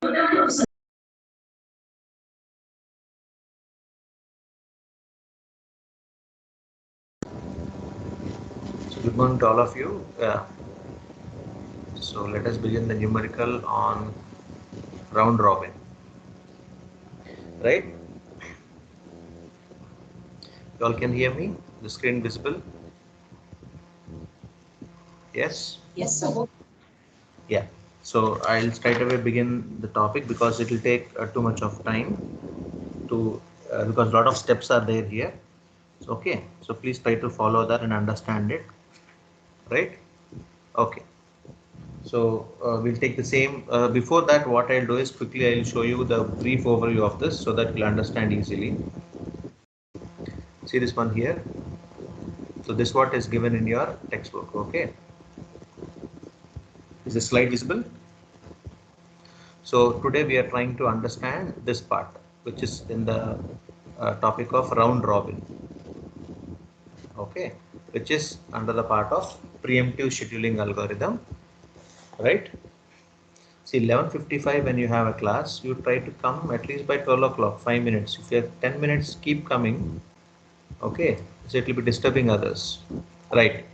So good morning to all of you. So let us begin the numerical on round robin. Right? You all can hear me? The screen visible? Yes? Yes, sir. Yeah. So I'll straight away begin the topic because it will take too much of time to because a lot of steps are there here. So, okay. So please try to follow that and understand it. Right? Okay. So we'll take the same. Before that, what I'll do is quickly I'll show you the brief overview of this so that you'll understand easily. See this one here. So this what is given in your textbook. Okay. Is the slide visible? So today we are trying to understand this part, which is in the topic of round robin. Okay, which is under the part of preemptive scheduling algorithm, right? See, 11:55 when you have a class, you try to come at least by 12 o'clock, 5 minutes. If you have 10 minutes, keep coming. Okay, so it will be disturbing others, right?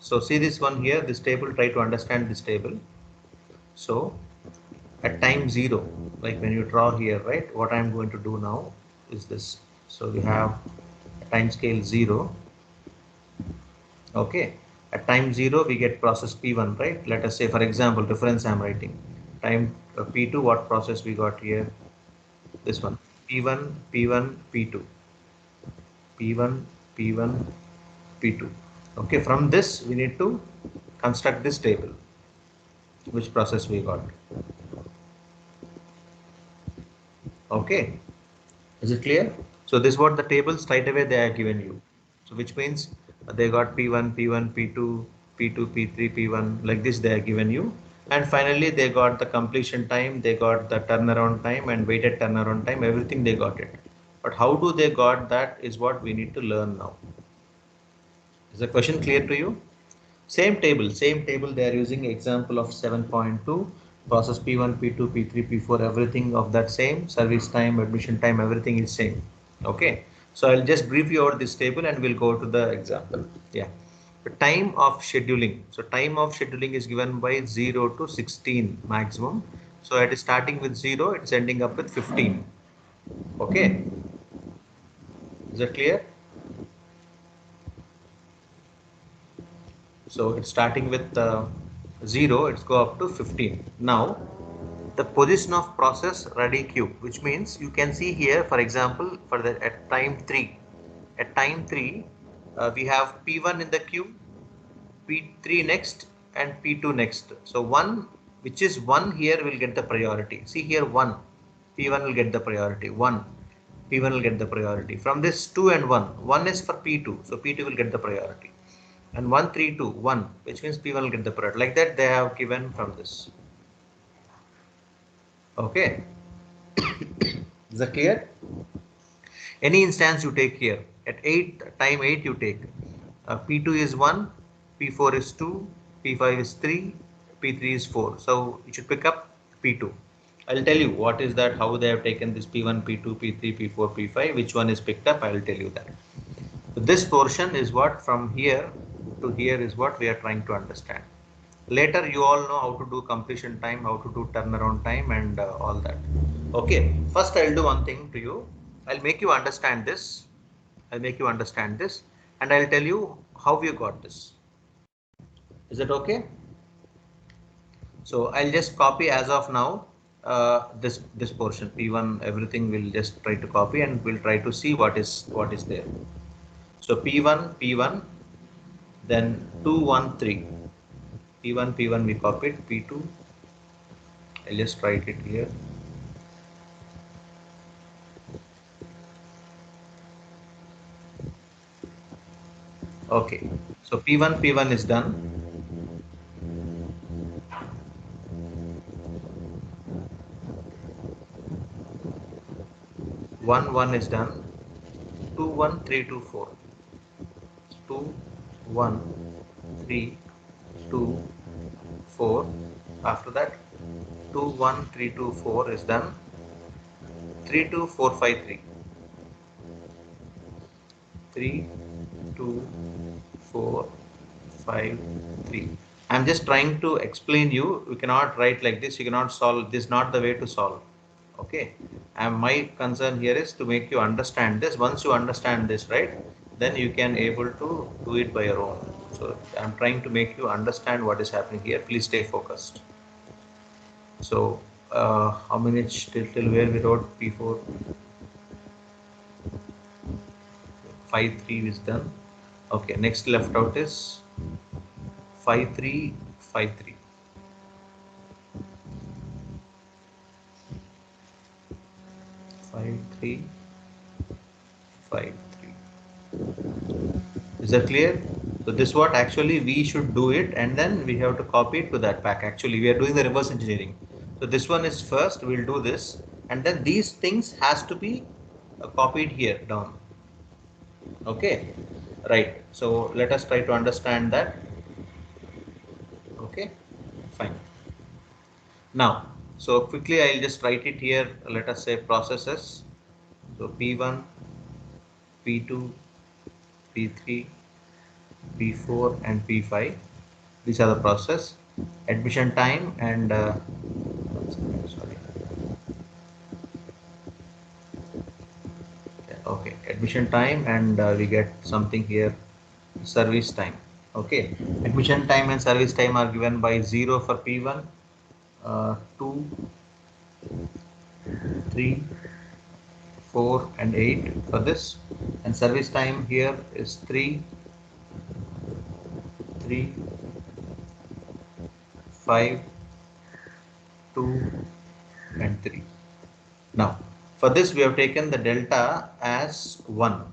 So see this one here, this table, try to understand this table. So at time 0, like when you draw here, right, what I'm going to do now is this. So we have time scale 0. Okay, at time 0 we get process P1, right? Let us say, for example, reference I'm writing. Time P2, what process we got here? This one, P1, P1, P2, P1, P1, P2. Okay, from this we need to construct this table, which process we got. Okay, is it clear? So this is what the table straight away they are given you. So which means they got P1, P1, P2, P2, P3, P1, like this they are given you. And finally they got the completion time, they got the turnaround time and weighted turnaround time, everything they got it. But how do they got that is what we need to learn now. Is the question clear to you? Same table they are using example of 7.2, process P1, P2, P3, P4, everything of that same, service time, admission time, everything is same. Okay, so I'll just brief you out this table and we'll go to the example. Yeah, the time of scheduling. So time of scheduling is given by 0 to 16 maximum. So it is starting with 0, it's ending up with 15. Okay, is that clear? So it's starting with 0, it's go up to 15. Now the position of process ready queue, which means you can see here, for example, for the at time 3, we have P1 in the queue, P3 next and P2 next. So 1, which is 1 here will get the priority. See here 1, P1 will get the priority, 1, P1 will get the priority. From this 2 and 1 is for P2, so P2 will get the priority. And 1, 3, 2, 1, which means P1 will get the priority. Like that they have given from this. Okay. Is that clear? Any instance you take here at 8, time 8 you take P2 is 1, P4 is 2, P5 is 3, P3 is 4. So you should pick up P2. I'll tell you what is that, how they have taken this P1, P2, P3, P4, P5, which one is picked up, I'll tell you that. So this portion is what from here to here is what we are trying to understand. Later you all know how to do completion time, how to do turnaround time and all that. Okay, first I'll do one thing to you. I'll make you understand this. I'll make you understand this and I'll tell you how we got this. Is that okay? So I'll just copy as of now this portion P1, everything we'll just try to copy and we'll try to see what is there. So P1, then 213. P1 we copied, P2 I'll just write it here. Okay, so P1 is done. 1 is done. 2 1 3 2 4. 2 1 3 2 4. After that 21324 is done. 32453. 32453. I'm just trying to explain you. You cannot write like this. You cannot solve. This is not the way to solve. Okay. And my concern here is to make you understand this. Once you understand this, right, then you can able to do it by your own. So I'm trying to make you understand what is happening here. Please stay focused. So how many till where we wrote P4? 5-3 is done. Okay, next left out is 5-3, 5-3. 5-3, 5-3. Is that clear? So this what actually we should do it, and then we have to copy it to that pack. Actually, we are doing the reverse engineering. So this one is first, we'll do this, and then these things has to be copied here down. Okay, right. So let us try to understand that. Okay, fine. Now, so quickly I'll just write it here. Let us say processes. So P1, P2, P3, P4 and P5. These are the process. Admission time and sorry. Okay, admission time and we get something here, service time. Okay, admission time and service time are given by 0 for P1, 2, 3, 4 and 8 for this, and service time here is 3, 3, 5, 2 and 3. Now for this we have taken the delta as 1,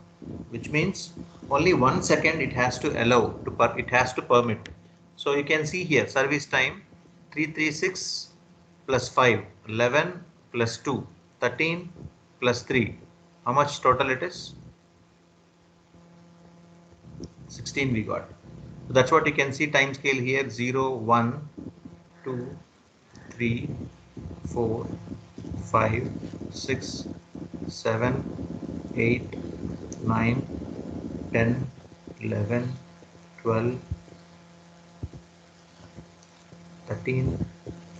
which means only 1 second it has to allow to it has to permit. So you can see here service time 336 plus 5, 11 plus 2, 13 plus 3. How much total it is? 16 we got. So that's what you can see time scale here 0, 1, 2, 3, 4, 5, 6, 7, 8, 9, 10, 11, 12, 13,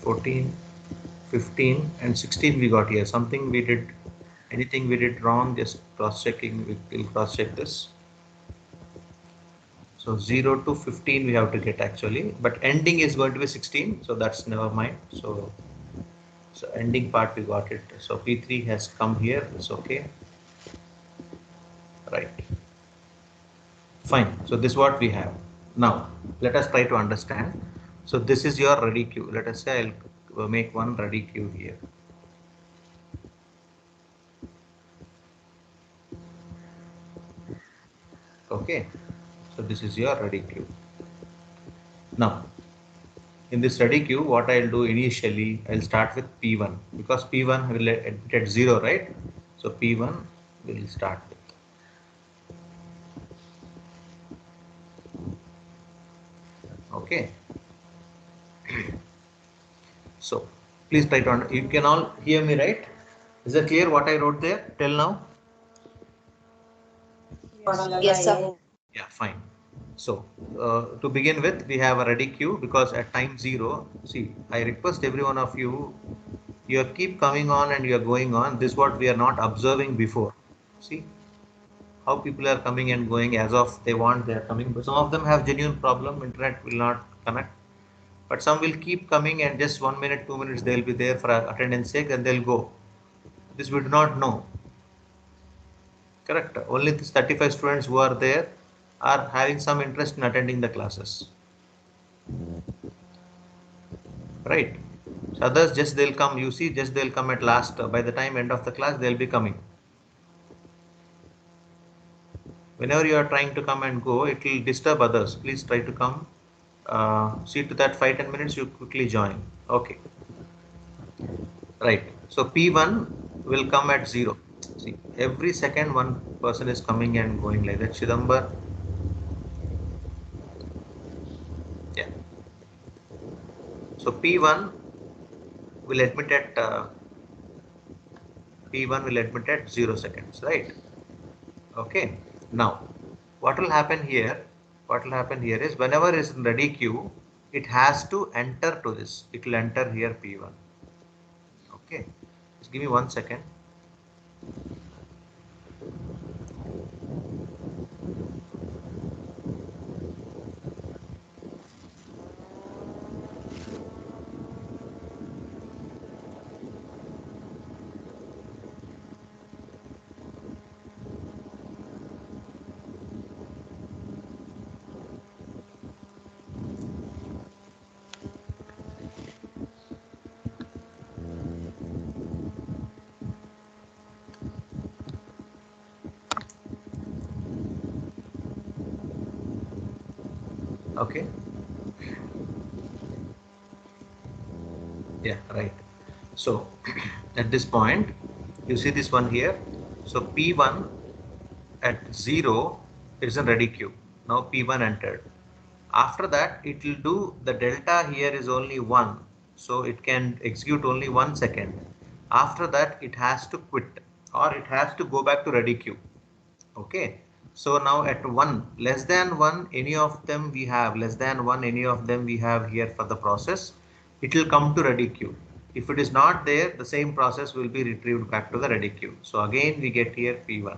14, 15 and 16 we got here. Something we did, anything we did wrong, just cross checking, we will cross check this. So 0 to 15 we have to get actually, but ending is going to be 16, so that's never mind. So ending part we got it. So P3 has come here, it's okay. Right. Fine. So this is what we have. Now let us try to understand. So this is your ready queue. Let us say I'll make one ready queue here. Okay. So this is your ready queue. Now in this ready queue, what I'll do initially, I'll start with P1 because P1 will admit at 0, right? So P1 will start with. Okay. So please try to you can all hear me, right? Is it clear what I wrote there till now? Yes, sir. Yeah, fine. So to begin with, we have a ready queue because at time 0, see, I request every one of you, you keep coming on and you are going on. This is what we are not observing before. See how people are coming and going as of they want, they are coming. But some of them have genuine problem, internet will not connect. But some will keep coming and just 1 minute, 2 minutes, they'll be there for attendance sake and they'll go. This we do not know. Correct. Only these 35 students who are there are having some interest in attending the classes. Right. So others just they'll come, you see, just they'll come at last. By the time end of the class, they'll be coming. Whenever you are trying to come and go, it will disturb others. Please try to come. See to that 5-10 minutes, you quickly join. Okay. Right. So P1 will come at 0. See, every second one person is coming and going like that. Chidambar. Yeah. So P1 will admit at P1 will admit at 0 seconds, right? Okay. Now, what will happen here? What will happen here is whenever is in ready queue, it has to enter to this. It will enter here P1. Okay. Just give me 1 second. Okay. Yeah, right. So at this point, you see this one here. So P1 at 0 is in ready queue. Now P1 entered. After that, it will do the delta here is only 1. So it can execute only 1 second. After that, it has to quit or it has to go back to ready queue. Okay. So now at 1, less than 1, any of them we have, less than 1, any of them we have here for the process, it will come to ready queue. If it is not there, the same process will be retrieved back to the ready queue. So again, we get here P1.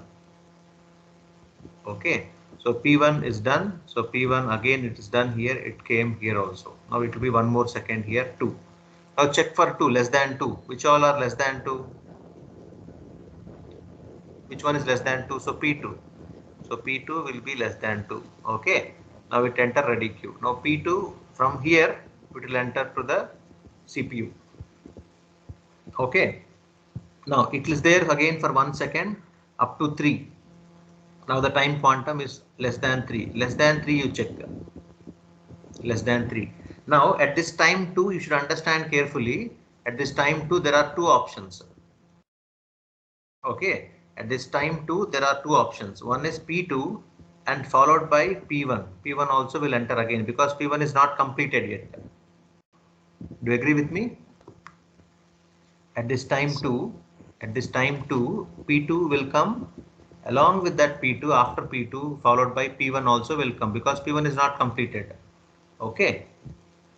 Okay. So P1 is done. So P1 again, it is done here. It came here also. Now it will be 1 more second here, 2. Now check for 2, less than 2. Which all are less than 2? Which one is less than 2? So P2. So P2 will be less than 2. Okay. Now it enter ready queue. Now P2 from here it will enter to the CPU. Okay. Now it is there again for 1 second up to 3. Now the time quantum is less than 3. Less than 3 you check. Less than 3. Now at this time 2 you should understand carefully. At this time 2 there are two options. Okay. At this time 2 there are two options. One is P2 and followed by P1. P1 also will enter again because P1 is not completed yet. Do you agree with me? At this time 2, P2 will come along with that P2. After P2 followed by P1 also will come because P1 is not completed. Okay.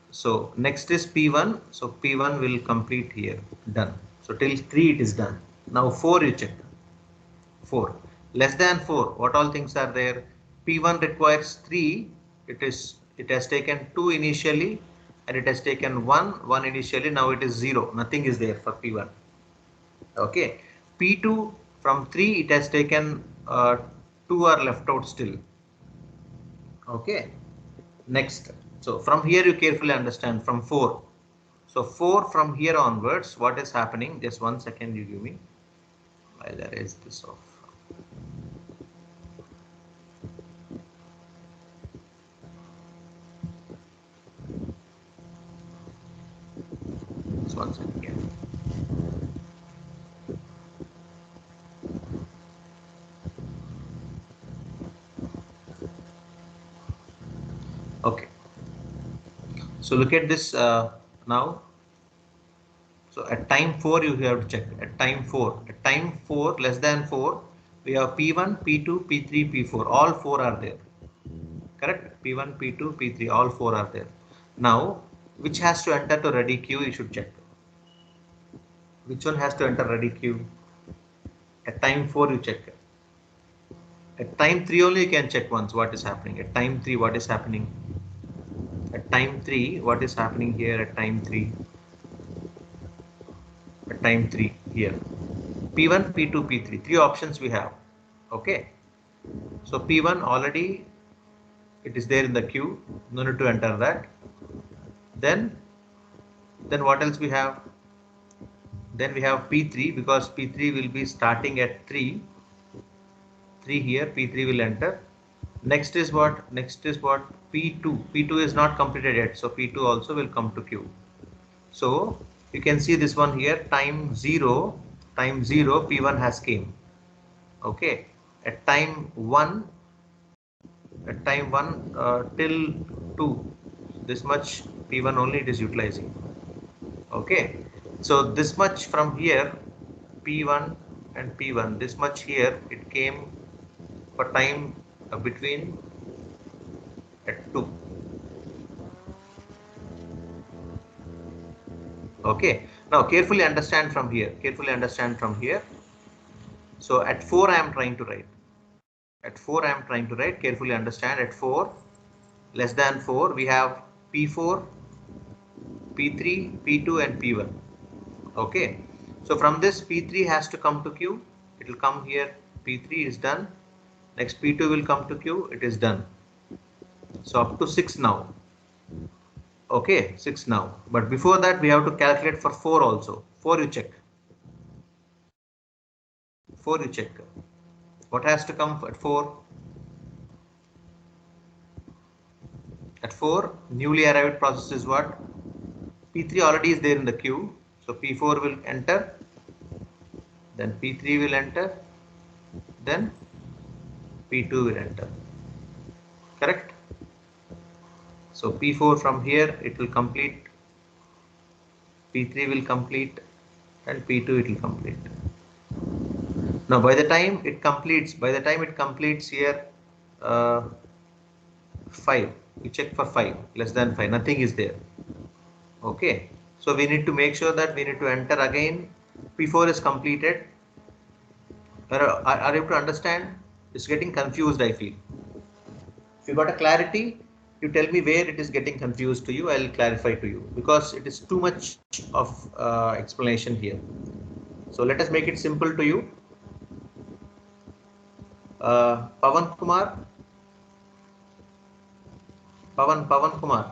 So next is P1. So P1 will complete here. Done. So till 3 it is done. Now 4 you check. 4. Less than 4. What all things are there? P1 requires 3. It has taken 2 initially and it has taken 1 initially. Now it is 0. Nothing is there for P1. Okay. P2 from 3 it has taken 2 are left out still. Okay. Next. So from here you carefully understand from 4. So 4 from here onwards, what is happening? Just 1 second you give me. I'll erase this off. Just 1 second here. Okay. So look at this now. So at time 4 you have to check. At time 4 less than 4, we have P1, P2, P3, P4. All 4 are there. Correct? P1, P2, P3. All 4 are there. Now, which has to enter to ready queue? You should check. Which one has to enter ready queue? At time 4 you check. At time 3 only you can check once what is happening. At time 3 what is happening? At time 3 what is happening here at time 3? At time 3 here. P1, P2, P3. 3 options we have. Okay. So P1 already it is there in the queue. No need to enter that. Then what else we have? Then we have P3 because P3 will be starting at 3. 3 here. P3 will enter. Next is what? Next is what? P2. P2 is not completed yet. So P2 also will come to queue. So you can see this one here. Time 0. P1 has came. Okay. At time 1 till 2, this much P1 only it is utilizing. Okay. So this much from here, P1 and P1, this much here, it came for time between at 2. Okay, now carefully understand from here, so at 4 I am trying to write, carefully understand. At 4 less than 4 we have P4, P3, P2 and P1. Okay, so from this P3 has to come to Q, it will come here, P3 is done, next P2 will come to Q, it is done. So up to 6 now. Okay, 6 now, but before that we have to calculate for 4 also. 4 you check, what has to come at 4? At 4, newly arrived process is what? P3 already is there in the queue, so P4 will enter, then P3 will enter, then P2 will enter. Correct? So P4 from here it will complete, P3 will complete, and P2 it will complete. Now by the time it completes, here 5, we check for 5, less than 5, nothing is there. Okay, so we need to make sure that we need to enter again. P4 is completed. Are you able to understand? It's getting confused, I feel. If you got a clarity, you tell me where it is getting confused to you, I'll clarify to you, because it is too much of explanation here. So let us make it simple to you. Pavan Kumar. Pavan Kumar.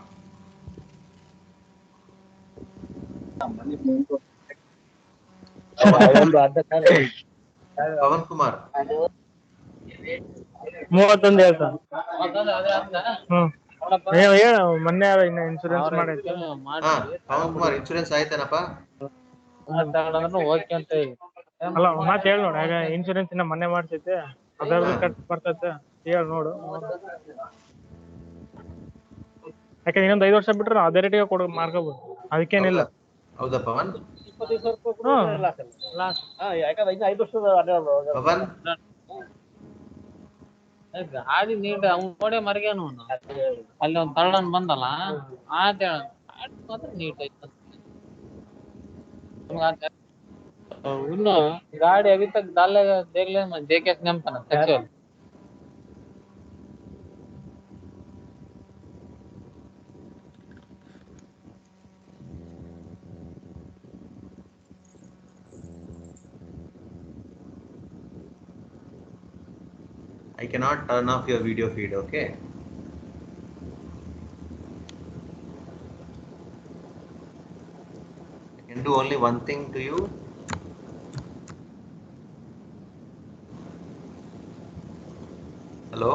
Pavan Kumar. 31 ಹೇಳ್ತ ಹೇಳ ಮೊನ್ನೆ ಇನ್ನ insurance ಮಾಡೈತೆ Pavan Kumar insurance ಆಯ್ತೇನಪ್ಪ? Okay ಅಂತ ಅಲ್ಲ ಮಾತು ಹೇಳಿ ನೋಡ, ಆಗ ಇನ್ಶೂರೆನ್ಸ್ ಇನ್ನ ಮೊನ್ನೆ ಮಾಡ್ಸೈತೆ, ಅದ್ರದ್ದು ಕಟ್ ಬರ್ತೈತೆ, ಹೇಳಿ ನೋಡು. ಯಾಕಂದ್ರೆ ಇನ್ನೊಂದು 5 ವರ್ಷ ಬಿಟ್ರೆ ಅದೇ ರೇಟಿಗೆ ಮಾಡ್ಕೋಬಹುದು, ಅದಕ್ಕೇನಿಲ್ಲ. ಹೌದಾ ಪವನ್? 5 ವರ್ಷದ ಪವನ್ ಗಾಡಿ ನೀಟ್ ನೋಡೇ ಮರ್ಗ್ಯಾನು ಅಲ್ಲಿ ಒಂದ್ ತಳ್ಳನ್ ಬಂದಲ್ಲ ಆತ ಮಾತ್ರ ನೀಟ್ ಐತ ಇನ್ನು ಗಾಡಿ अभी तक डाले देख ले मैं देखे नेमपನ sexual. I cannot turn off your video feed, okay? I can do only one thing to you. Hello?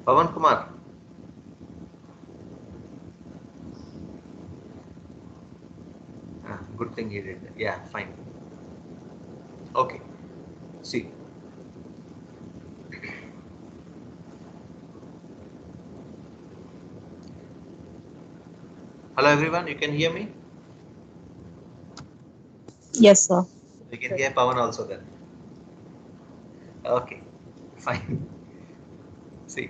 Pavan Kumar. Good thing he did that. Yeah, fine. Okay. See. Hello everyone, you can hear me? Yes, sir. You can hear Pavan also then. Okay, fine. See,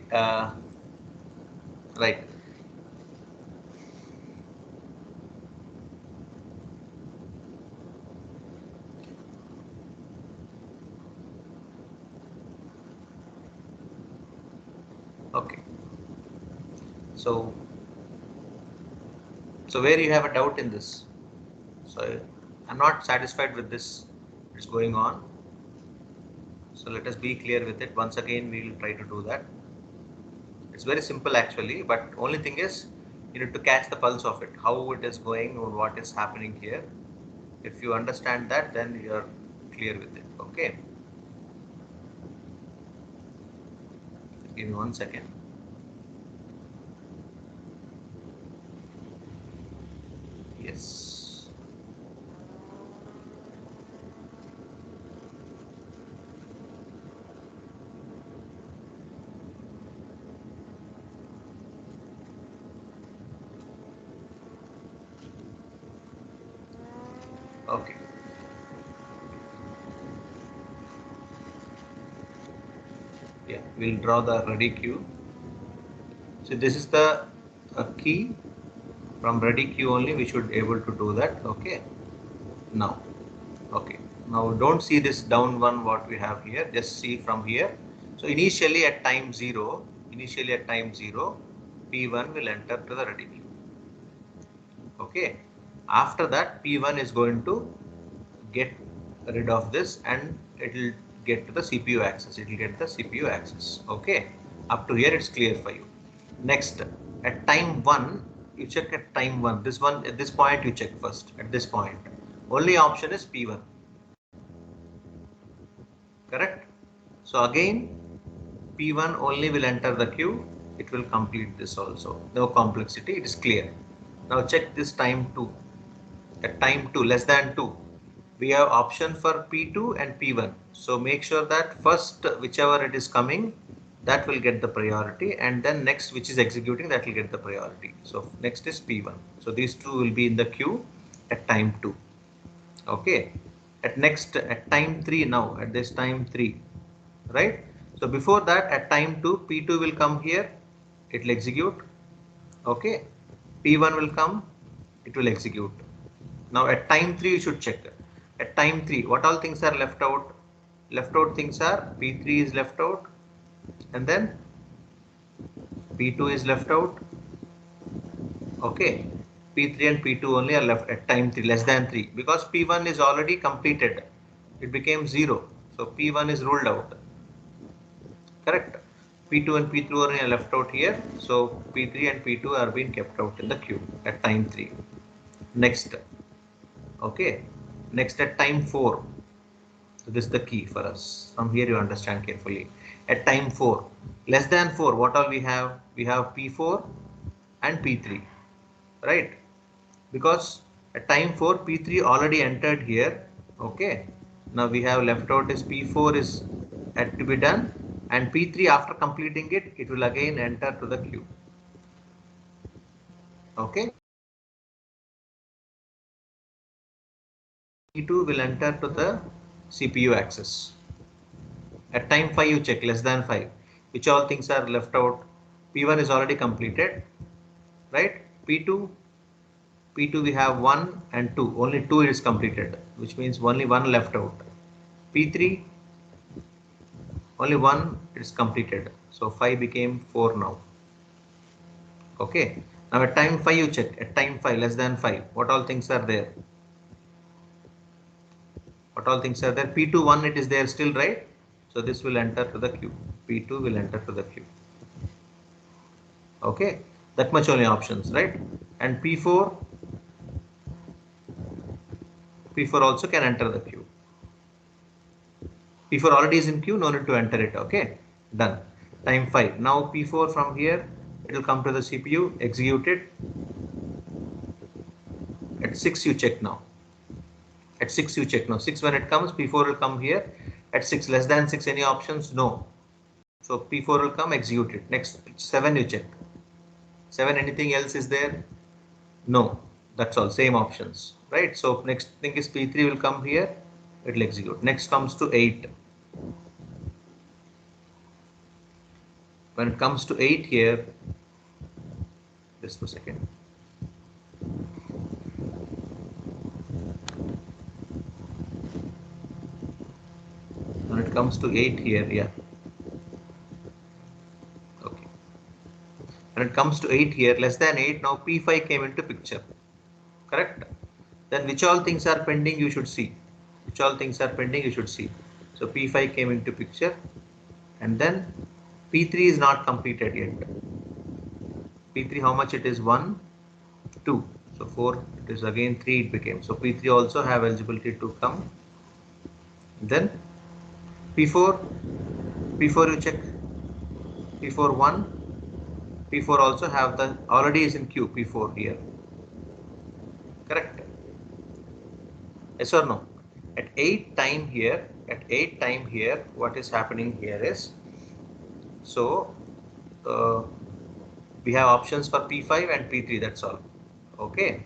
right. Okay. So where you have a doubt in this? So I'm not satisfied with this. It's going on. So let us be clear with it. Once again, we will try to do that. It's very simple actually, but only thing is you need to catch the pulse of it, how it is going or what is happening here. If you understand that, then you are clear with it. Okay. Give me 1 second. Yes. Okay. Yeah, we'll draw the ready queue. So this is the key. From ready queue only we should able to do that. Okay. Now, okay. Now don't see this down one what we have here. Just see from here. So initially at time 0, P1 will enter to the ready queue. Okay. After that, P1 is going to get rid of this and it will get to the CPU access. It will get the CPU access. Okay. Up to here, it's clear for you. Next, at time 1, you check at time 1. This one, at this point, you check first. At this point, only option is P1. Correct? So again, P1 only will enter the queue. It will complete this also. No complexity. It is clear. Now check this time 2. At time 2, less than 2, we have option for P2 and P1. So make sure that first, whichever it is coming, that will get the priority, and then next which is executing, that will get the priority. So next is P1. So these two will be in the queue at time 2. Okay. At time 3 now, at this time 3, right? So before that, at time 2, P2 will come here, it will execute. Okay. P1 will come, it will execute. Now at time 3 you should check. At time 3 what all things are left out? Left out things are P3 is left out, and then P2 is left out. Okay. P3 and P2 only are left at time 3, less than 3, because P1 is already completed. It became 0. So P1 is ruled out. Correct. P2 and P3 are left out here. So P3 and P2 are being kept out in the queue at time 3. Next. Okay. Next at time 4. So this is the key for us. From here you understand carefully. At time 4, less than 4, what all we have? We have P4 and P3, right? Because at time 4, P3 already entered here. Okay. Now we have left out is P4 is had to be done, and P3 after completing it, it will again enter to the queue. Okay. P2 will enter to the CPU access. At time 5 you check less than 5, which all things are left out. P1 is already completed, right? P2 we have 1 and 2, only 2 is completed, which means only 1 left out. P3 only 1 is completed, so 5 became 4 now. Okay. Now at time 5 you check, at time 5 less than 5, what all things are there? What all things are there? P2 1 it is there still, right? So this will enter to the queue. P2 will enter to the queue. Okay, that much only options, right? And P4 also can enter the queue. P4 already is in queue, no need to enter it. Okay, done. Time 5. Now P4 from here, it will come to the CPU, execute it. At 6 you check now. At 6 you check now. 6 when it comes, P4 will come here. At 6 less than 6 any options? No. So P4 will come, execute it. Next 7 you check. 7 anything else is there? No. That's all, same options, right? So next thing is P3 will come here, it will execute. Next comes to 8. When it comes to 8 here, just a second. When it comes to 8 here, yeah. Okay. When it comes to 8 here, less than 8, now P5 came into picture. Correct? Then which all things are pending you should see. Which all things are pending you should see. So P5 came into picture, and then P3 is not completed yet. P3 how much it is? 1, 2. So 4 it is again 3 it became. So P3 also have eligibility to come. Then P4 you check. P4 1. P4 also have the already is in queue. P4 here. Correct? Yes or no? At 8 time here, what is happening here is, so we have options for P5 and P3, that's all. Okay.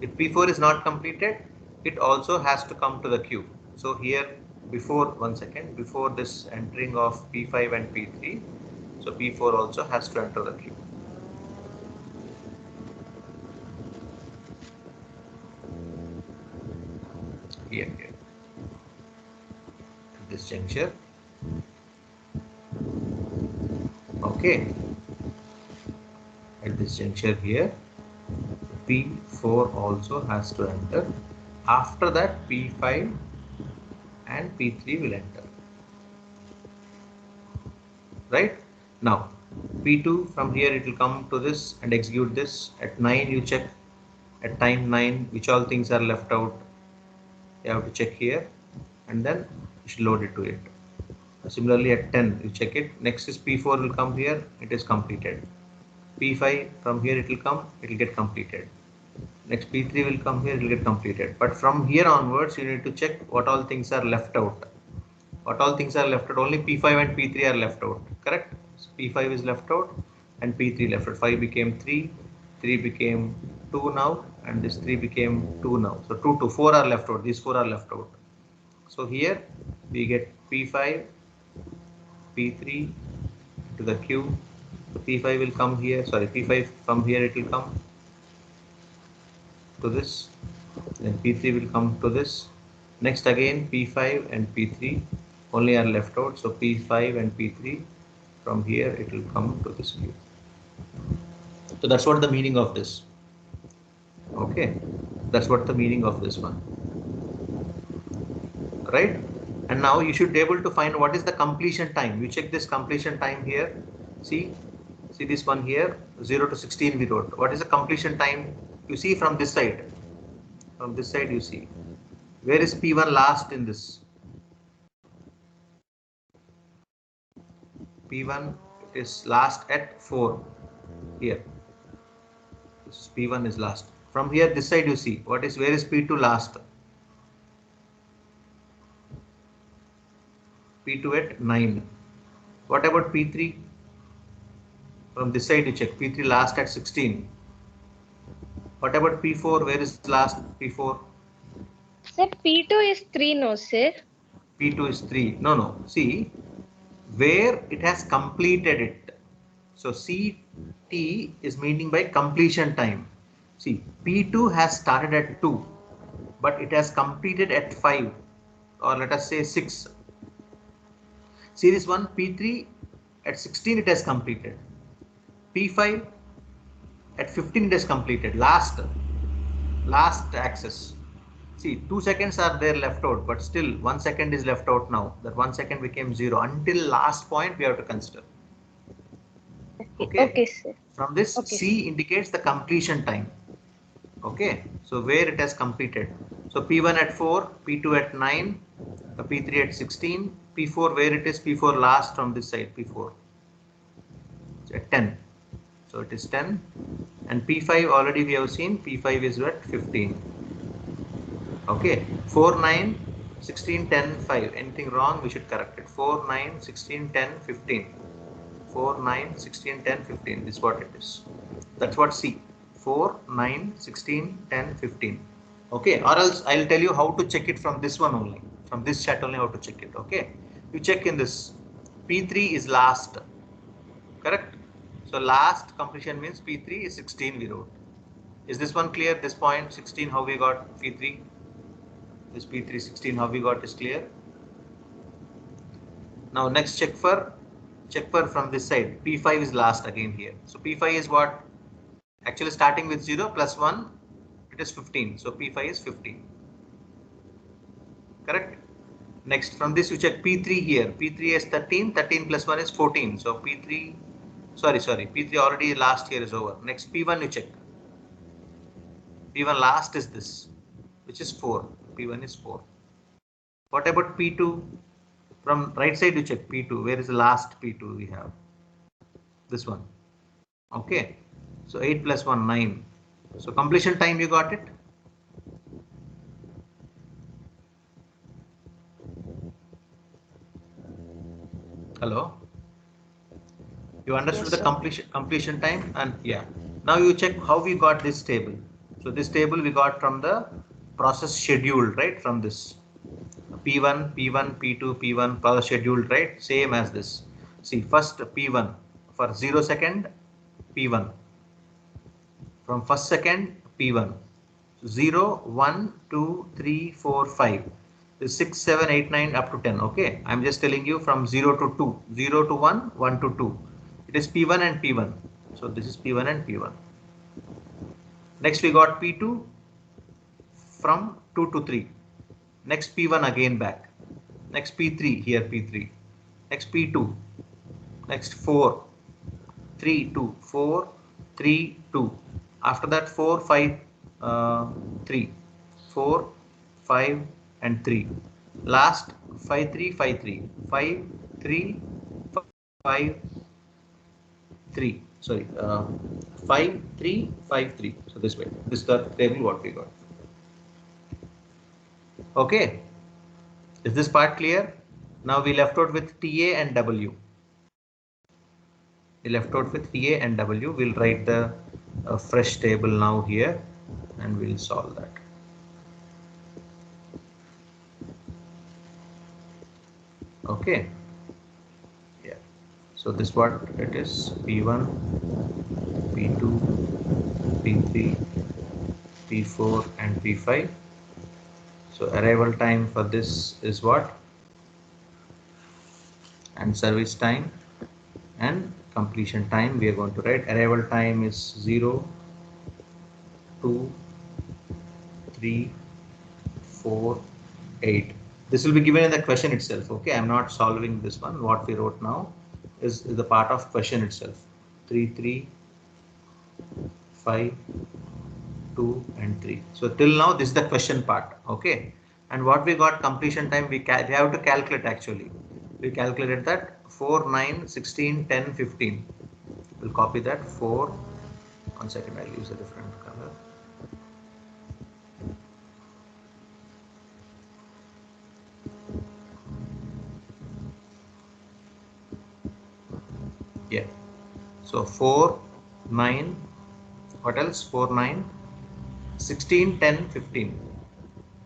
If P4 is not completed, it also has to come to the queue. So here, before, one second, before this entering of P5 and P3, so P4 also has to enter the queue. Here, at this juncture. Okay, at this juncture here, P4 also has to enter. After that, P5 and P3 will enter. Right? Now, P2 from here it will come to this and execute this. At 9 you check, at time 9 which all things are left out. You have to check here and then you should load it to it. Similarly at 10 you check it. Next is P4 will come here, it is completed. P5 from here it will come, it will get completed. Next P3 will come here, it will get completed. But from here onwards you need to check what all things are left out. What all things are left out? Only P5 and P3 are left out, correct? So P5 is left out and P3 left out. 5 became 3, 3 became 2 now, and this 3 became 2 now. So 2, 2, 4 are left out. These 4 are left out. So here we get P5, P3 to the queue. So P5 will come here, sorry, P5 from here it will come to this, then P3 will come to this. Next again P5 and P3 only are left out, so P5 and P3 from here it will come to this queue. So that's what the meaning of this. Okay, that's what the meaning of this one, right? And now you should be able to find what is the completion time. You check this completion time here. See this one here, 0 to 16 we wrote. What is the completion time? You see from this side. From this side you see. Where is P1 last in this? P1 is last at 4 here. This P1 is last. From here this side you see. Where is P2 last? P2 at 9. What about P3? From this side you check. P3 last at 16. What about P4? Where is last P4? Sir, P2 is 3, no, sir? P2 is 3. No. See, where it has completed it. So CT is meaning by completion time. See, P2 has started at 2, but it has completed at 5, or let us say 6. See this one, P3 at 16 it has completed. P5 at 15 it has completed. Last access. See, 2 seconds are there left out, but still 1 second is left out now. That 1 second became 0. Until last point we have to consider. Okay, sir. From this, okay, C indicates the completion time. Okay, so where it has completed. So P1 at 4, P2 at 9, P3 at 16, P4 where it is, P4 last from this side, P4 it's at 10. So it is 10, and P5 already we have seen, P5 is at 15. Okay, 4, 9, 16, 10, 5. Anything wrong, we should correct it. 4, 9, 16, 10, 15. 4, 9, 16, 10, 15. This is what it is. That's what C. 4, 9, 16, 10, 15. Okay, or else I'll tell you how to check it from this one only. From this chat only how to check it. Okay, you check in this. P3 is last. Correct? So last completion means P3 is 16 we wrote. Is this one clear? This point 16 how we got P3? This P3 16 how we got is clear. Now next check for from this side. P5 is last again here. So P5 is what? Actually starting with 0 plus 1 it is 15. So P5 is 15. Correct? Next from this you check P3 here. P3 is 13. 13 plus 1 is 14. So P3 P3 already last here is over. Next P1 you check. P1 last is this, which is 4. P1 is 4. What about P2? From right side you check P2. Where is the last P2 we have? This one. Okay. So 8 plus 1, 9. So completion time you got it? Hello? You understood Yes, the completion time? And yeah. Now you check how we got this table. So this table we got from the process scheduled, right? From this P1, P1, P2, P1 process scheduled, right? Same as this. See, first P1 for 0 second, P1. From first second, P1. 0, 1, 2, 3, 4, 5. 6, 7, 8, 9 up to 10. Okay, I'm just telling you from 0 to 2, 0 to 1, 1 to 2. It is P1 and P1. So this is P1 and P1. Next we got P2 from 2 to 3. Next P1 again back. Next P3, here P3. Next P2. Next 4, 3, 2, 4, 3, 2. After that 4, 5, 3. 4, 5 and 3. Last 5, 3, 5, 3. 5, 3, 5, 3. Sorry, 5, 3, 5, 3. So this way. This is the table what we got. Okay. Is this part clear? Now we left out with TA and W. We left out with TA and W. We'll write the fresh table now here and we'll solve that. Okay. Yeah. So this what it is: P1, P2, P3, P4 and P5. So arrival time for this is what? And service time and completion time we are going to write. Arrival time is 0, 2, 3, 4, 8. This will be given in the question itself. Okay, I'm not solving this one. What we wrote now is the part of question itself. 3, 3, 5, 2 and 3. So till now this is the question part. Okay, and what we got completion time, we have to calculate actually. We calculated that 4, 9, 16, 10, 15. We'll copy that 4. 1 second, I'll use a different color. Yeah. So 4, 9. What else? 4, 9, 16, 10, 15.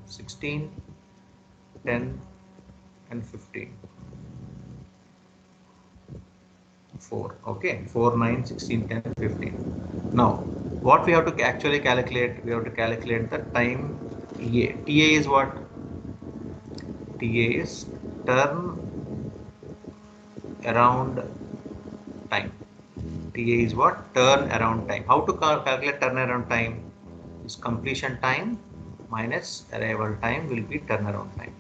16, 10 and 15. 4. Okay, 4, 9, 16, 10, 15. Now, what we have to actually calculate? We have to calculate the time TA. TA is what? TA is turn around time. TA is what? Turn around time. How to calculate turnaround time? Is completion time minus arrival time will be turnaround time.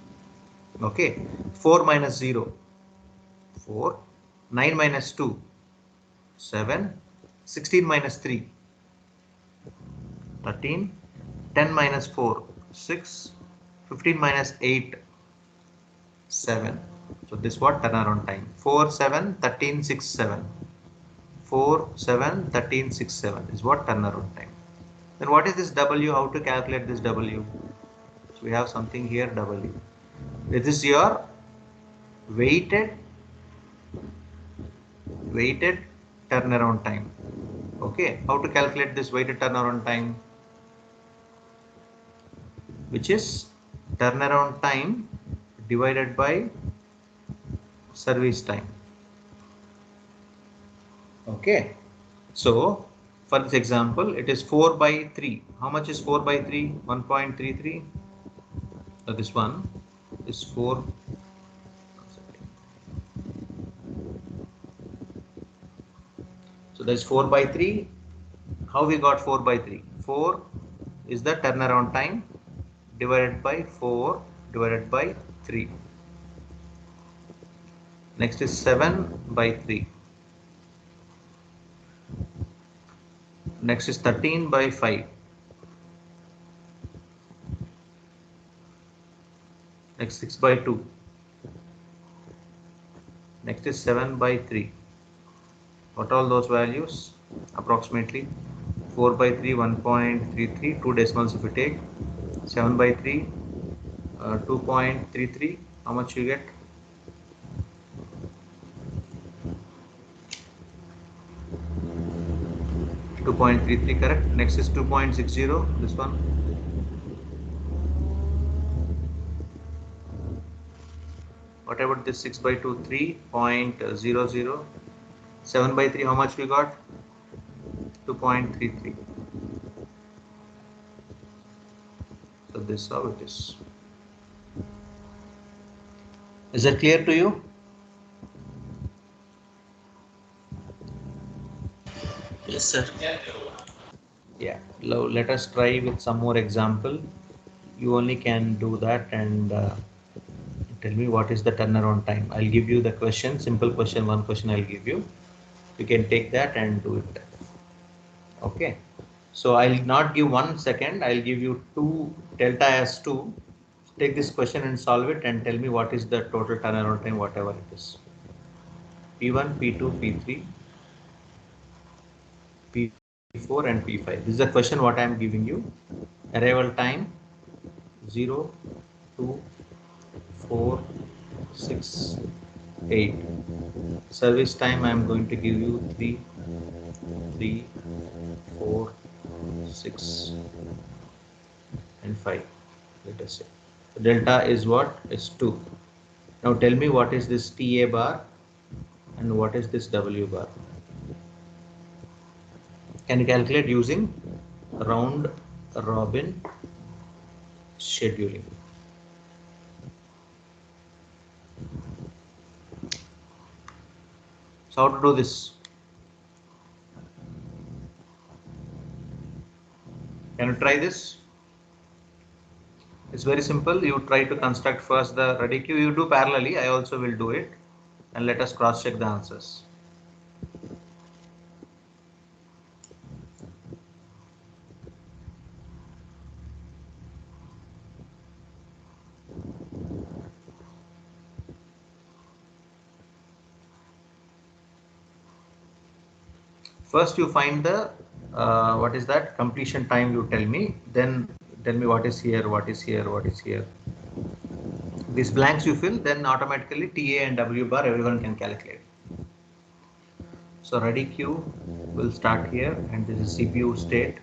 Okay, 4 minus 0, 4, 9 minus 2, 7, 16 minus 3, 13, 10 minus 4, 6, 15 minus 8, 7. So this what turnaround time? 4, 7, 13, 6, 7. 4, 7, 13, 6, 7 is what turnaround time. Then what is this W? How to calculate this W? So we have something here, W. This is your weighted turnaround time. Okay, how to calculate this weighted turnaround time? Which is turnaround time divided by service time. Okay, so for this example, it is 4 by 3. How much is 4 by 3? 1.33. So this one is 4. So that is 4 by 3. How we got 4 by 3? 4 is the turnaround time divided by 4 divided by 3. Next is 7 by 3. Next is 13 by 5. Next 6 by 2. Next is 7 by 3. What are all those values? Approximately 4 by 3, 1.33, 2 decimals if you take. 7 by 3, 2.33. How much you get? .33 correct. Next is 2.60, this one. What about this 6 by 2? 3.00. 7 by 3, how much we got? 2.33. So this is how it is. Is that clear to you? Yes, sir. Yeah. Now let us try with some more example. You only can do that and tell me what is the turnaround time. I'll give you the question, simple question, one question I'll give you. You can take that and do it. Okay. So I'll not give 1 second. I'll give you 2 delta as 2. Take this question and solve it and tell me what is the total turnaround time, whatever it is. P1, P2, P3, P4 and P5. This is the question what I am giving you. Arrival time 0, 2, 4, 6, 8. Service time I am going to give you 3, 3, 4, 6 and 5. Let us say. Delta is what? Is 2. Now tell me what is this TA bar and what is this W bar. Can you calculate using round robin scheduling? So how to do this? Can you try this? It's very simple. You try to construct first the ready queue. You do parallelly. I also will do it. And let us cross check the answers. First you find the what is that completion time, you tell me, then tell me what is here, what is here, what is here. These blanks you fill, then automatically TA and W bar everyone can calculate. So ready queue will start here and this is CPU state.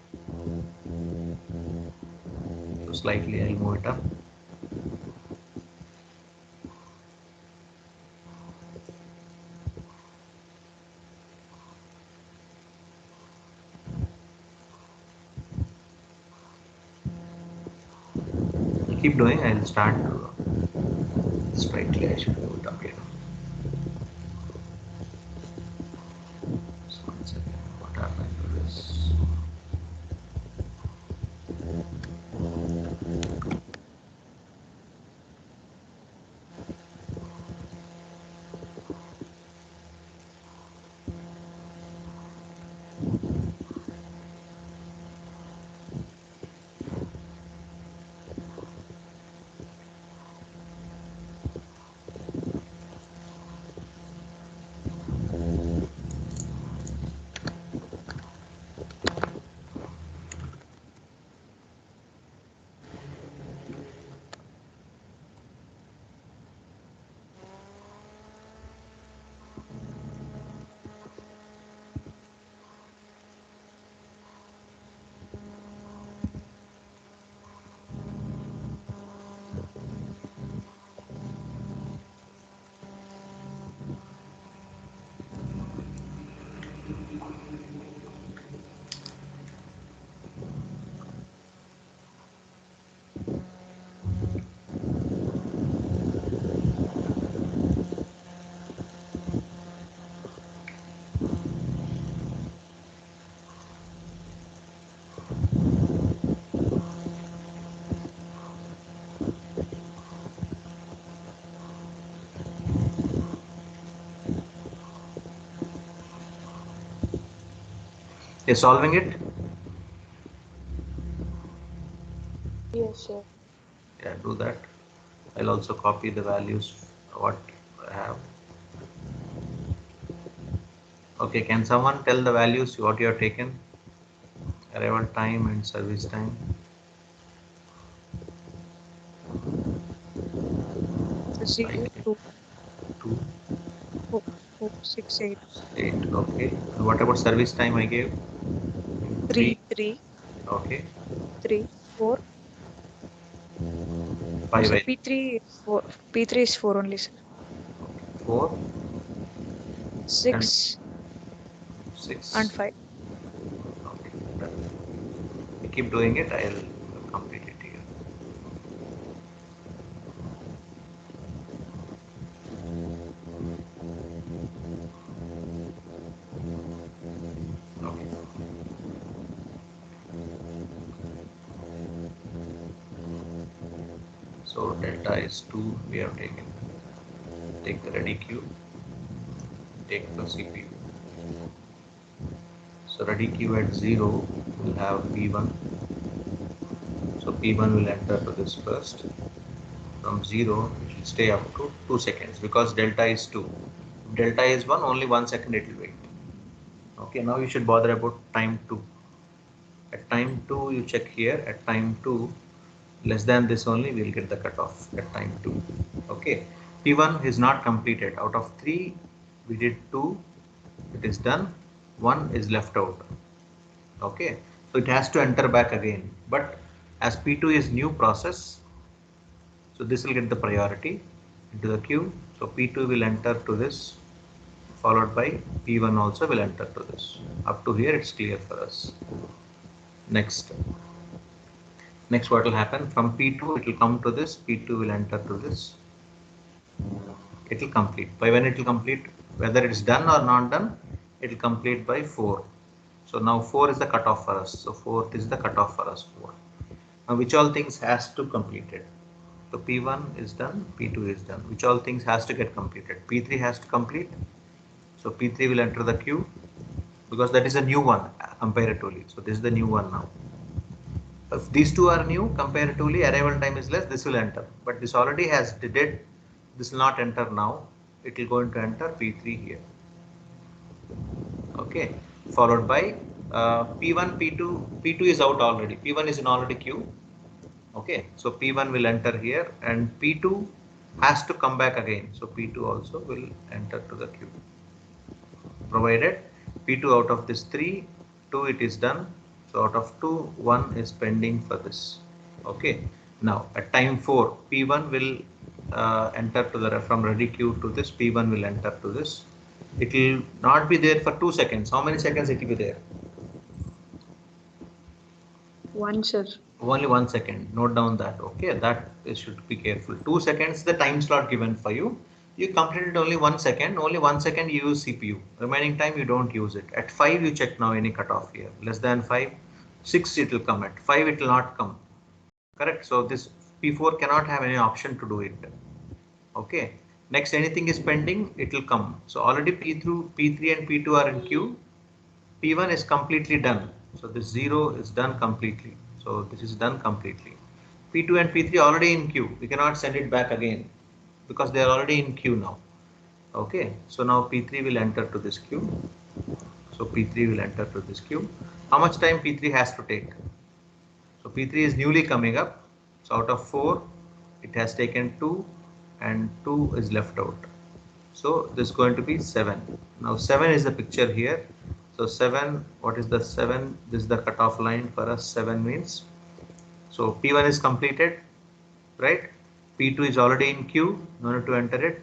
So slightly I'll move it up. Keep doing. I'll start slightly. I should move it up here. So 1 second. What happened to this? You're solving it? Yes, sir. Yeah, do that. I'll also copy the values what I have. Okay, can someone tell the values what you have taken? Arrival time and service time. Zero, Slightly. 2, 2, 4, 4, 6, 8, 8. Okay. And what about service time I gave? 3, 3, Okay. 3, 4. 5. Sir, P3 is 4. P3 is 4 only, sir. 4 6 6 and 5. Okay, done. You keep doing it, I'll complete it here. Okay. So delta is 2, we have taken. Take the ready queue, take the CPU. So ready queue at 0 will have P1. So P1 will enter to this first. From 0 it will stay up to 2 seconds because delta is 2. If delta is 1, only 1 second it will wait. Okay, now you should bother about time 2. At time 2 you check here, at time 2 less than this only we will get the cutoff at time 2. Okay, P1 is not completed. Out of 3 we did 2, it is done, 1 is left out. Okay, so it has to enter back again, but as P2 is new process, so this will get the priority into the queue. So P2 will enter to this, followed by P1 also will enter to this. Up to here it's clear for us. Next what will happen, from P2 it will come to this, P2 will enter to this, it will complete. By when it will complete, whether it's done or not done, it will complete by 4. So now 4 is the cutoff for us. So 4th is the cutoff for us, 4. Now which all things has to completed? So P1 is done, P2 is done. Which all things has to get completed? P3 has to complete. So P3 will enter the queue because that is a new one comparatively. So this is the new one now. If these two are new, comparatively arrival time is less, this will enter. But this already has did, this will not enter now. It will going to enter P3 here. Okay, followed by P1, P2. P2 is out already. P1 is in already queue. Okay, so P1 will enter here and P2 has to come back again. So P2 also will enter to the queue. Provided P2 out of this 3, 2 it is done. So out of 2, 1 is pending for this. Okay, now at time 4, P1 will enter to the from ready queue to this. P1 will enter to this. It will not be there for 2 seconds. How many seconds it will be there? 1, sir. Only 1 second. Note down that. Okay, that should be careful. 2 seconds the time slot given for you. You completed only 1 second. Only 1 second you use CPU. Remaining time you don't use it. At 5 you check now any cutoff here. Less than 5, 6 it will come. At 5 it will not come. Correct. So this P4 cannot have any option to do it. Okay. Next, anything is pending, it will come. So already P3 and P2 are in queue. P1 is completely done. So this 0 is done completely. So this is done completely. P2 and P3 already in queue. We cannot send it back again because they are already in queue now. Okay. So now P3 will enter to this queue. So P3 will enter to this queue. How much time P3 has to take? So P3 is newly coming up. So out of 4, it has taken 2 and 2 is left out. So this is going to be 7. Now 7 is the picture here. So 7, what is the 7? This is the cutoff line for us. 7 means, so P1 is completed, right? P2 is already in queue, no need to enter it.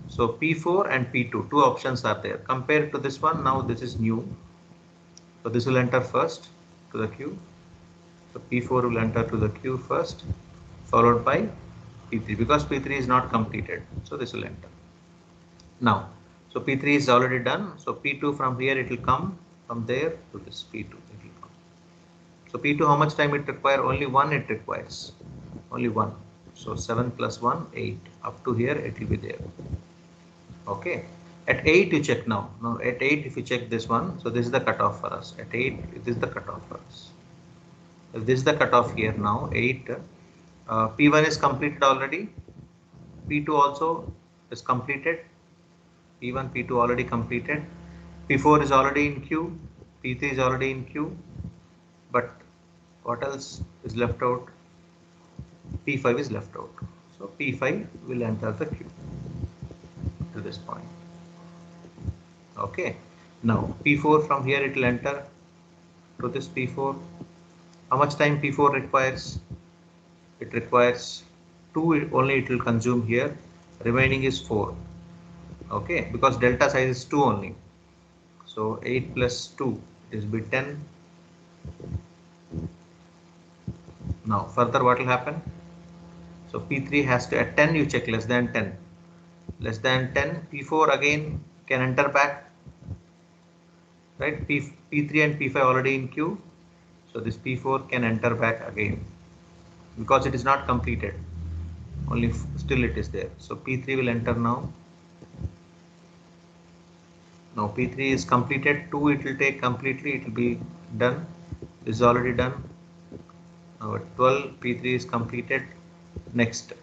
So P4 and P2, two options are there. Compared to this one, now this is new. So this will enter first to the queue. So P4 will enter to the queue first, followed by P3 because P3 is not completed. So this will enter. Now, so P3 is already done. So P2 from here it will come, from there to this P2 it will come. So P2 how much time it requires? Only 1 it requires. Only 1. So 7 plus 1, 8. Up to here it will be there. Okay. At 8 you check now. Now at 8 if you check this one, so this is the cutoff for us. At 8 this is the cutoff for us. If this is the cutoff here now, 8. P1 is completed already. P2 also is completed. P1, P2 already completed. P4 is already in queue. P3 is already in queue. But what else is left out? P5 is left out. So P5 will enter the queue to this point. Okay. Now P4 from here it will enter to this P4. How much time P4 requires? It requires 2 only it will consume here. Remaining is 4. Okay, because delta size is 2 only. So 8 plus 2, it is be 10. Now further what will happen? So P3 has to, at 10 you check less than 10. Less than 10, P4 again can enter back, right? P3 and P5 already in queue. So this P4 can enter back again because it is not completed. Only still it is there. So P3 will enter now. Now P3 is completed. 2 it will take completely. It will be done. This is already done. Now at 12 P3 is completed. Next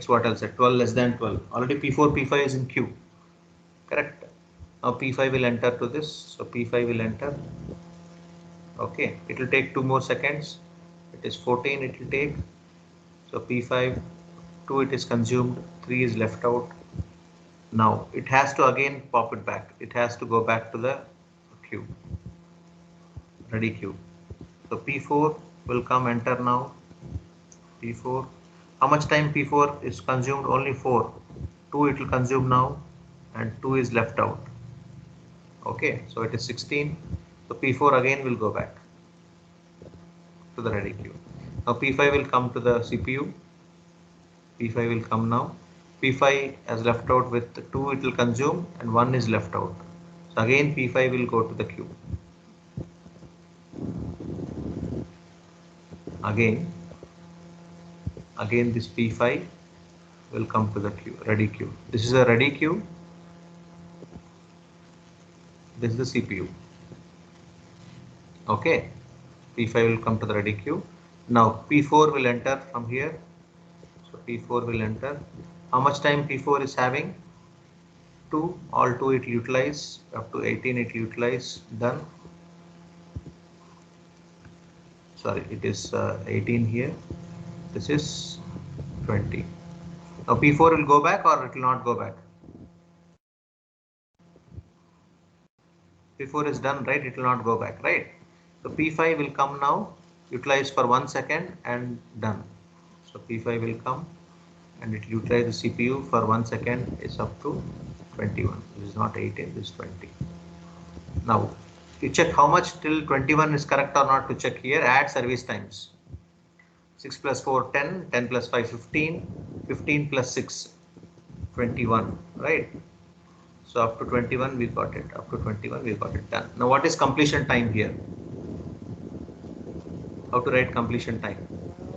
what else? At 12 less than 12. Already P4 P5 is in queue. Correct. Now P5 will enter to this. So P5 will enter. Okay. It will take 2 more seconds. It is 14. It will take. So P5 2 it is consumed. 3 is left out. Now it has to again pop it back. It has to go back to the queue. Ready queue. So P4 will come enter now. P4. How much time P4 is consumed? Only 4. 2 it will consume now and 2 is left out. Okay, so it is 16. So P4 again will go back to the ready queue. Now P5 will come to the CPU. P5 will come now. P5 has left out with 2 it will consume and 1 is left out. So again P5 will go to the queue. Again this P5 will come to the queue, ready queue. This is a ready queue. This is the CPU. Okay, P5 will come to the ready queue. Now P4 will enter from here. So P4 will enter. How much time P4 is having? 2. All 2 it will utilize. Up to 18 it will utilize. Done. Sorry, it is 18 here. This is 20. Now P4 will go back or it will not go back? P4 is done, right? It will not go back, right? So P5 will come now, utilize for 1 second and done. So P5 will come and it will utilize the CPU for 1 second is up to 21. This is not 18, this is 20. Now you check how much till 21 is correct or not to check here. Add service times. 6 plus 4, 10, 10 plus 5, 15, 15 plus 6, 21, right? So up to 21 we got it, up to 21 we got it done. Now what is completion time here? How to write completion time?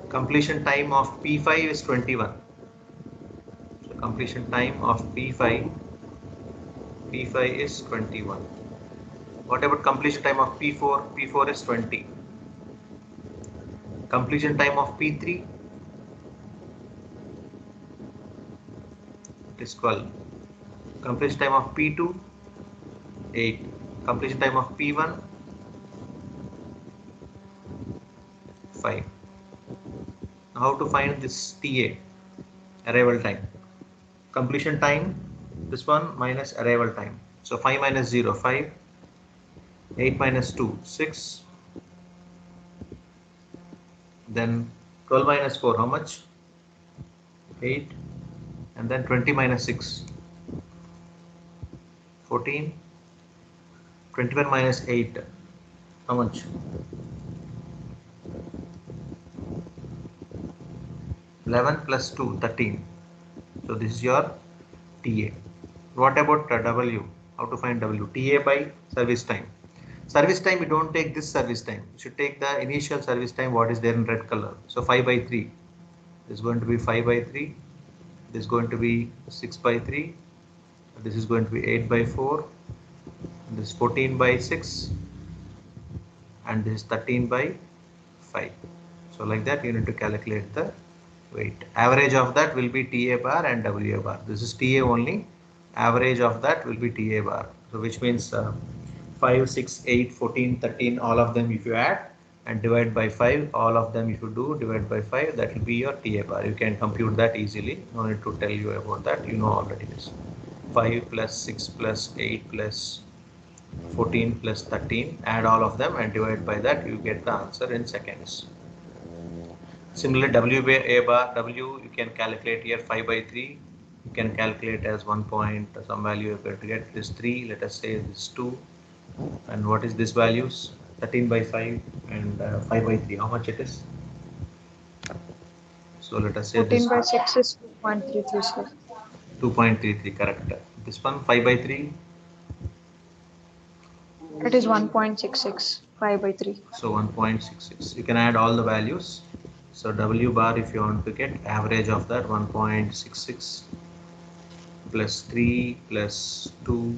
Completion time of P5 is 21. So completion time of P5 is 21. What about completion time of P4? P4 is 20. Completion time of P3 it is 12. Completion time of P2 8. Completion time of P1 5. Now how to find this TA, arrival time? Completion time, this one minus arrival time. So 5 minus 0, 5. 8 minus 2, 6. Then 12 minus 4, how much? 8. And then 20 minus 6, 14. 21 minus 8, how much? 11 plus 2, 13. So this is your TA. What about W? How to find W? TA by service time. Service time, you don't take this service time. You should take the initial service time, what is there in red color. So 5 by 3. This is going to be 5 by 3. This is going to be 6 by 3. This is going to be 8 by 4. This is 14 by 6. And this is 13 by 5. So like that you need to calculate the weight. Average of that will be TA bar and WA bar. This is TA only. Average of that will be TA bar. So which means 5, 6, 8, 14, 13, all of them if you add and divide by 5, all of them if you do divide by 5, that will be your TA bar. You can compute that easily. No need to tell you about that. You know already this. 5 plus 6 plus 8 plus 14 plus 13, add all of them and divide by that, you get the answer in seconds. Similarly, W you can calculate here 5 by 3 you can calculate as 1 point, some value you're going to get this 3, let us say this 2, and what is this values? 13 by 5 and 5 by 3, how much it is? So let us say 14 this by 6 is 2.33, sir. 2.33, correct. This one 5 by 3, It is 1.66, 5 by 3. so 1.66. You can add all the values. So W bar, if you want to get average of that, 1.66 plus 3 plus 2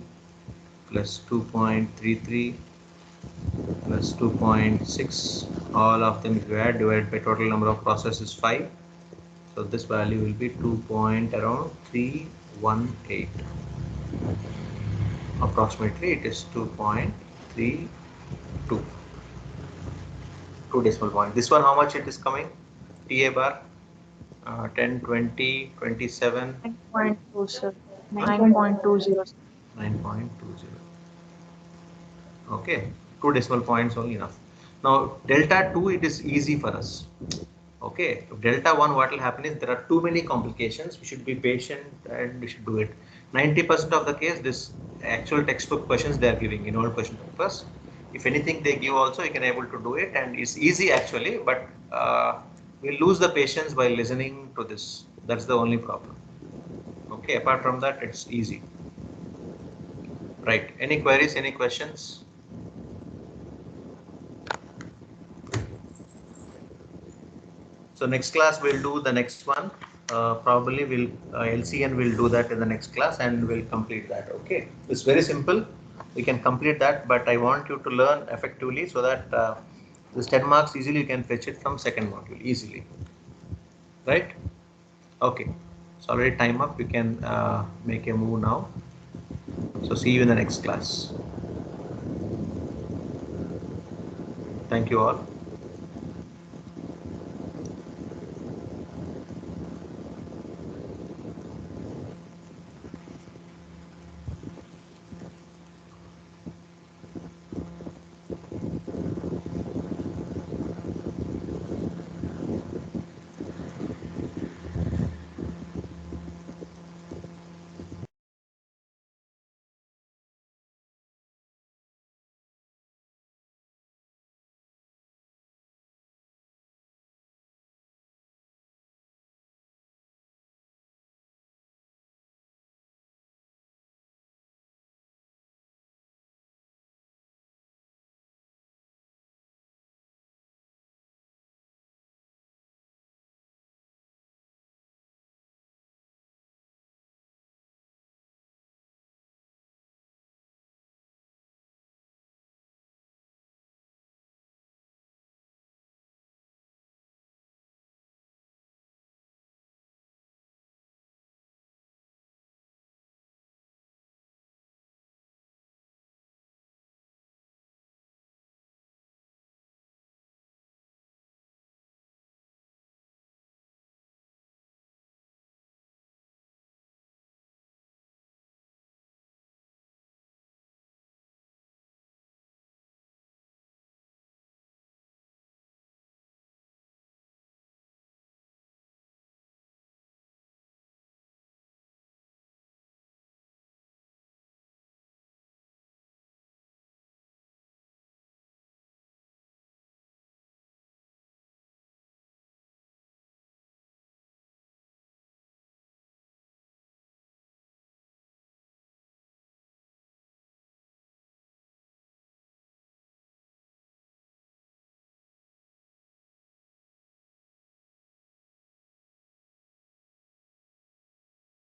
plus 2.33 plus 2.6, all of them if you add, divided by total number of processes 5. So this value will be 2.318. Approximately it is 2.32. 2 decimal point. This one, how much it is coming? TA bar 10, 20, 27, 9.2, sir. 9.20. 9.20. Okay, 2 decimal points only enough. Now delta 2, it is easy for us. Okay, delta 1, what will happen is there are too many complications. We should be patient and we should do it. 90% of the case, this actual textbook questions they are giving in all question papers. If anything they give also, you can able to do it, and it's easy actually, but we lose the patience by listening to this. That's the only problem. Okay, apart from that, it's easy. Right, any queries, any questions? So next class we'll do the next one. Probably we'll LCN will do that in the next class and we'll complete that. Okay, it's very simple. We can complete that, but I want you to learn effectively so that this 10 marks easily you can fetch it from second module easily. Right? Okay. It's already time up. You can make a move now. So see you in the next class. Thank you all.